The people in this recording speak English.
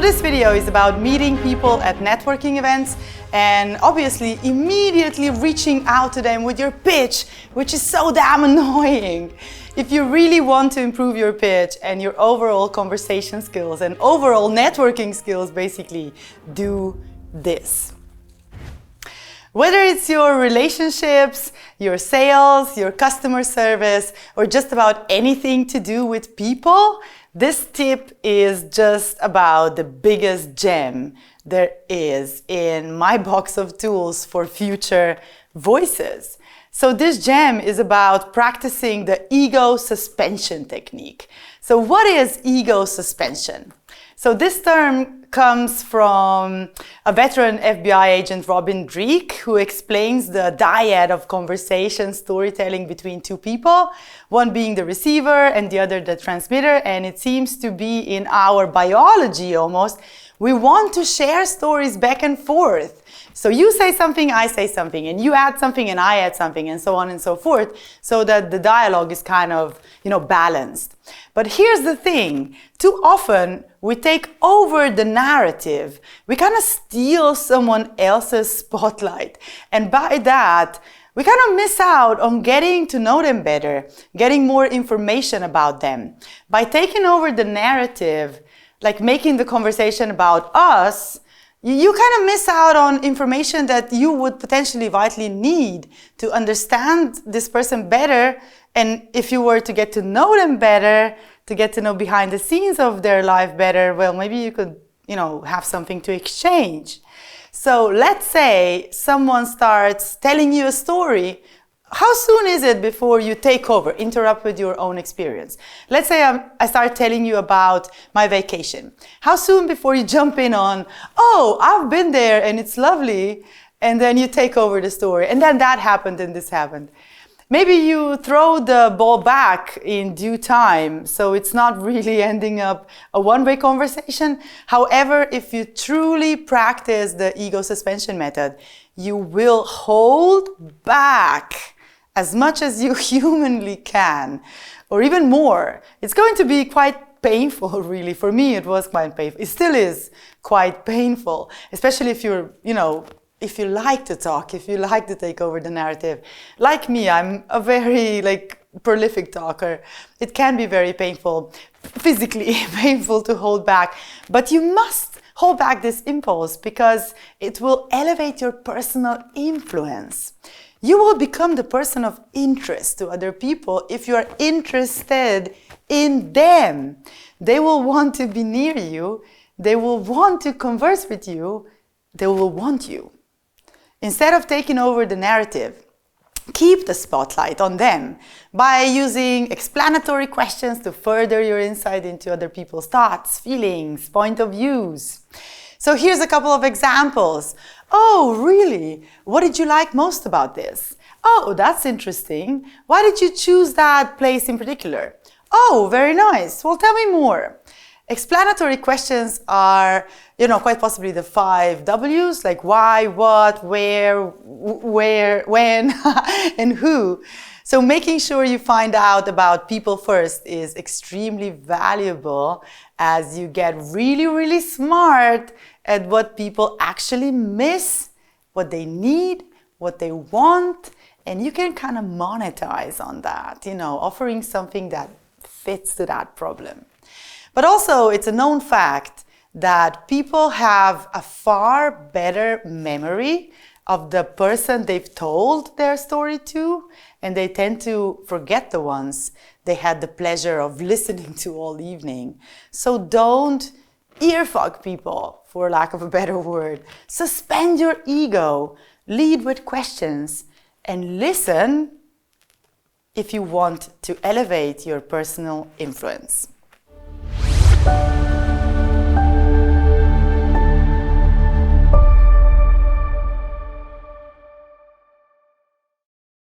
this video is about meeting people at networking events and obviously immediately reaching out to them with your pitch, which is so damn annoying. If you really want to improve your pitch and your overall conversation skills and overall networking skills, basically, do this. Whether it's your relationships, your sales, your customer service, or just about anything to do with people, this tip is just about the biggest gem there is in my box of tools for future voices. So this gem is about practicing the ego suspension technique. So what is ego suspension? So this term comes from a veteran FBI agent, Robin Dreeke, who explains the dyad of conversation storytelling between two people, one being the receiver and the other the transmitter. And it seems to be in our biology almost. We want to share stories back and forth. So you say something, I say something, and you add something and I add something, and so on and so forth, so that the dialogue is kind of, balanced. But here's the thing. Too often, we take over the narrative. We kind of steal someone else's spotlight. And by that, we kind of miss out on getting to know them better, getting more information about them. By taking over the narrative, like making the conversation about us, you kind of miss out on information that you would potentially vitally need to understand this person better. And if you were to get to know them better, to get to know behind the scenes of their life better, well, maybe you could, have something to exchange. So let's say someone starts telling you a story. How soon is it before you take over, interrupt with your own experience? Let's say I start telling you about my vacation. How soon before you jump in on, oh, I've been there and it's lovely, and then you take over the story, and then that happened and this happened. Maybe you throw the ball back in due time, so it's not really ending up a one-way conversation. However, if you truly practice the ego suspension method, you will hold back as much as you humanly can, or even more. It's going to be quite painful, really. For me, it was quite painful. It still is quite painful, especially if you're, if you like to talk, if you like to take over the narrative. Like me, I'm a very prolific talker. It can be very painful, physically painful to hold back, but you must hold back this impulse because it will elevate your personal influence. You will become the person of interest to other people if you are interested in them. They will want to be near you. They will want to converse with you. They will want you. Instead of taking over the narrative, keep the spotlight on them by using explanatory questions to further your insight into other people's thoughts, feelings, point of views. So here's a couple of examples. Oh, really? What did you like most about this? Oh, that's interesting. Why did you choose that place in particular? Oh, very nice. Well, tell me more. Explanatory questions are, quite possibly the 5 W's, like why, what, where, when, and who. So making sure you find out about people first is extremely valuable as you get really, really smart at what people actually miss, what they need, what they want, and you can kind of monetize on that, offering something that fits to that problem. But also, it's a known fact that people have a far better memory of the person they've told their story to, and they tend to forget the ones they had the pleasure of listening to all evening. So don't earfuck people, for lack of a better word. Suspend your ego, lead with questions, and listen if you want to elevate your personal influence.